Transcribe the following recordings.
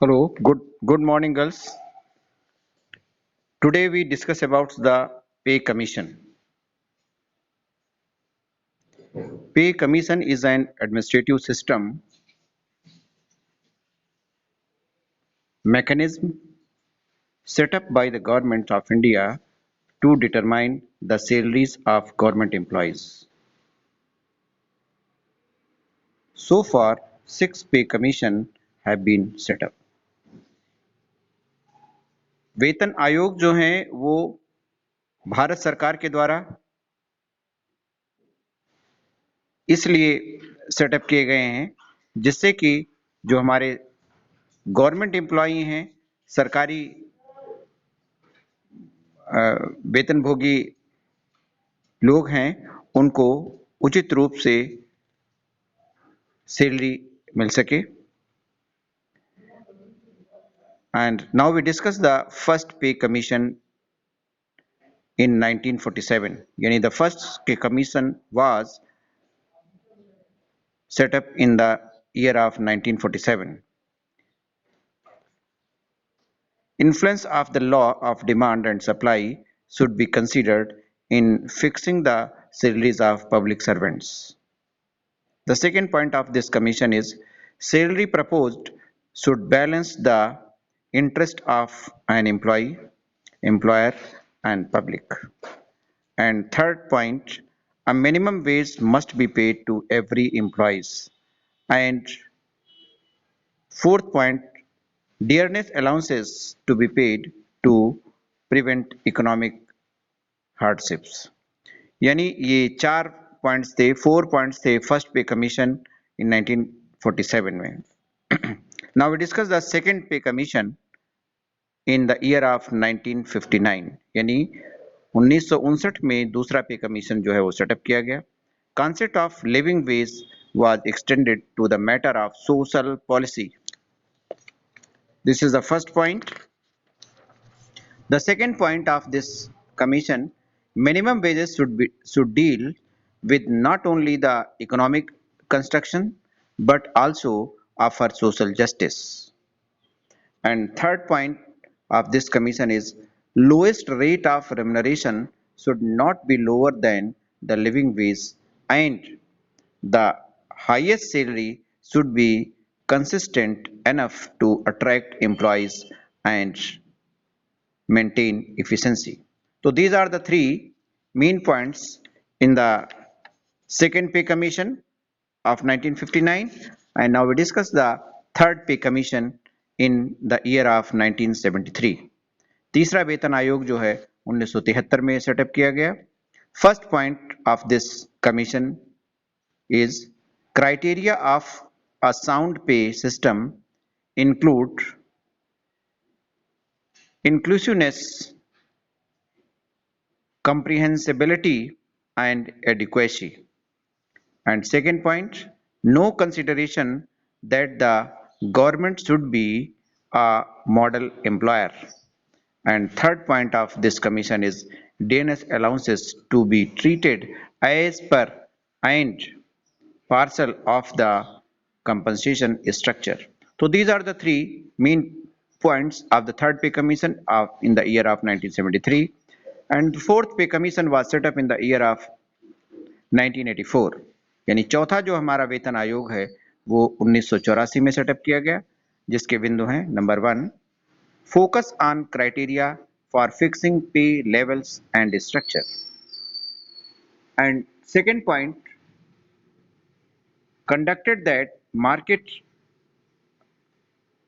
Hello, good morning, girls. Today we discuss about the pay commission. Pay commission is an administrative system mechanism set up by the government of India to determine the salaries of government employees. So far, 6 pay commission have been set up. वेतन आयोग जो हैं वो भारत सरकार के द्वारा इसलिए setup किए गए हैं जिससे कि जो हमारे गवर्नमेंट एम्प्लॉई हैं, सरकारी वेतनभोगी लोग हैं, उनको उचित रूप से सैलरी मिल सके. And now we discuss the first pay commission in 1947. यानी the first pay commission was set up in the year of 1947. Influence of the law of demand and supply should be considered in fixing the salaries of public servants. The second point of this commission is salary proposed should balance the interest of an employee, employer and public. And third point, a minimum wage must be paid to every employees. And fourth point, dearness allowances to be paid to prevent economic hardships. यानी ये 4 points थे, 4 points थे first पे commission in 1947 में. Now we discuss the second pay commission in the year of 1959. यानी 1959 में दूसरा पे कमीशन जो है वो सेटअप किया गया. Concept of living veg was extended to the matter of social policy. This is the first point. The second point of this commission, minimum wages should deal with not only the economic construction but also offer social justice. And third point of this commission is lowest rate of remuneration should not be lower than the living wage and the highest salary should be consistent enough to attract employees and maintain efficiency. So these are the three main points in the second pay commission of 1959, and now we discuss the third pay commission in the year of 1973. तीसरा वेतन आयोग जो है 1973 में setup किया गया. First point of this commission is criteria of a sound pay system include inclusiveness, comprehensibility and adequacy. And second point, no consideration that the government should be a model employer. And third point of this commission is DNS allowances to be treated as per and parcel of the compensation structure. So these are the three main points of the third pay commission in the year of 1973, and the fourth pay commission was set up in the year of 1984. यानी चौथा जो हमारा वेतन आयोग है वो 1984 में setup किया गया, जिसके बिंदु हैं number 1, focus on criteria for fixing pay levels and structure. And second point, conducted that market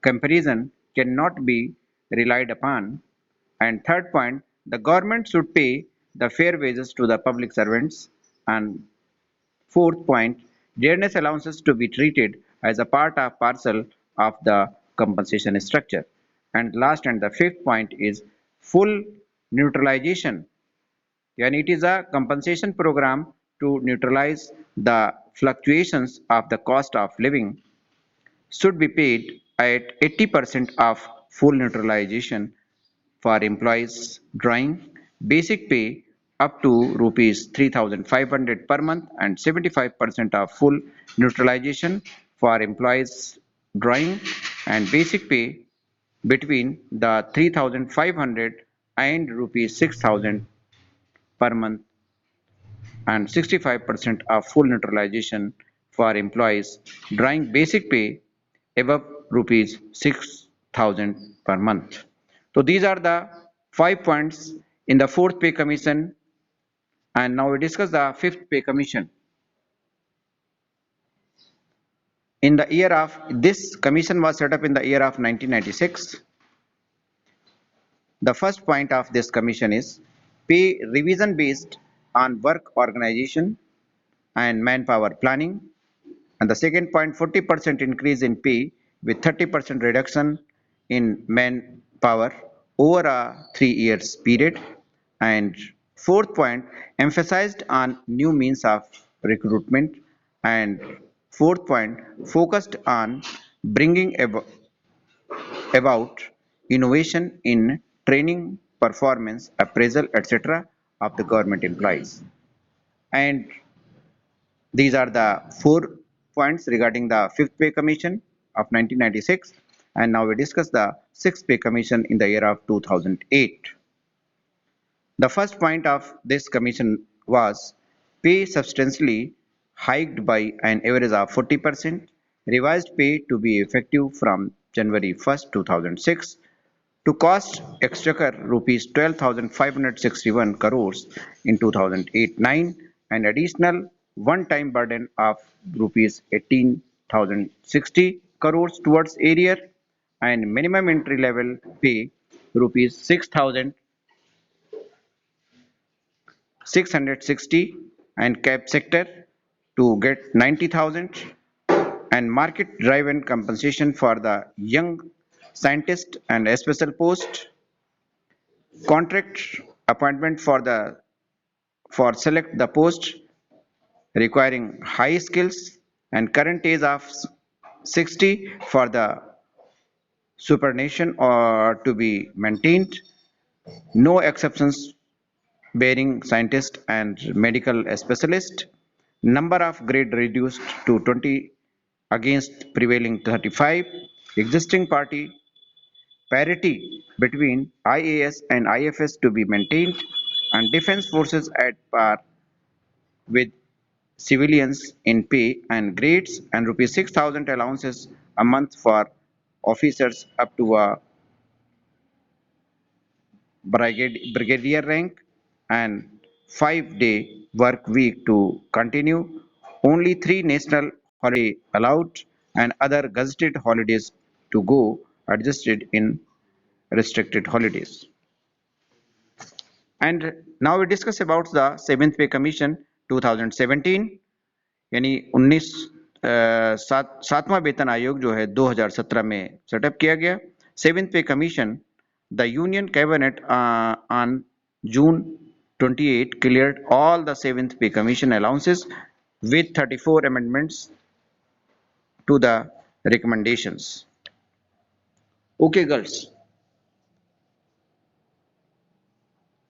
comparison cannot be relied upon. And third point, the government should pay the fair wages to the public servants. And fourth point, dearness allowances to be treated as a part of parcel of the compensation structure. And last and the fifth point is full neutralization. And it is a compensation program to neutralize the fluctuations of the cost of living should be paid at 80% of full neutralization for employees drawing basic pay up to rupees 3,500 per month and 75% of full neutralization for employees drawing and basic pay between the 3,500 and rupees 6,000 per month, and 65% of full neutralization for employees drawing basic pay above rupees 6,000 per month. So these are the 5 points in the fourth pay commission, and now we discuss the fifth pay commission. In the year of this commission was set up in the year of 1996. The first point of this commission is pay revision based on work organization and manpower planning. And the second point, 40% increase in pay with 30% reduction in manpower over a 3 years period. And fourth point, emphasized on new means of recruitment. And fourth point, focused on bringing about innovation in training, performance, appraisal, etc. of the government employees. And these are the 4 points regarding the fifth pay commission of 1996. And now we discuss the sixth pay commission in the year of 2008. The first point of this commission was pay substantially hiked by an average of 40%, revised pay to be effective from January 1st, 2006, to cost exchequer rupees 12,561 crores in 2008-9, and additional one-time burden of rupees 18,060 crores towards area, and minimum entry level pay rupees 6,660, and cap sector to get 90,000, and market driven compensation for the young scientist and a special post, contract appointment for select the post requiring high skills, and current age of 60 for the superannuation or to be maintained, no exceptions bearing scientist and medical specialist, number of grade reduced to 20 against prevailing 35, existing party parity between IAS and IFS to be maintained, and defense forces at par with civilians in pay and grades, and rupees 6,000 allowances a month for officers up to a brigadier rank, and 5-day work week to continue, only 3 national holiday allowed, and other gazetted holidays to go adjusted in restricted holidays. And now we discuss about the seventh pay commission 2017, यानी 19 सातवां वेतन आयोग जो है 2017 में setup किया गया. Seventh पे commission, the union cabinet on June 28 cleared all the seventh pay commission allowances with 34 amendments to the recommendations. Okay girls,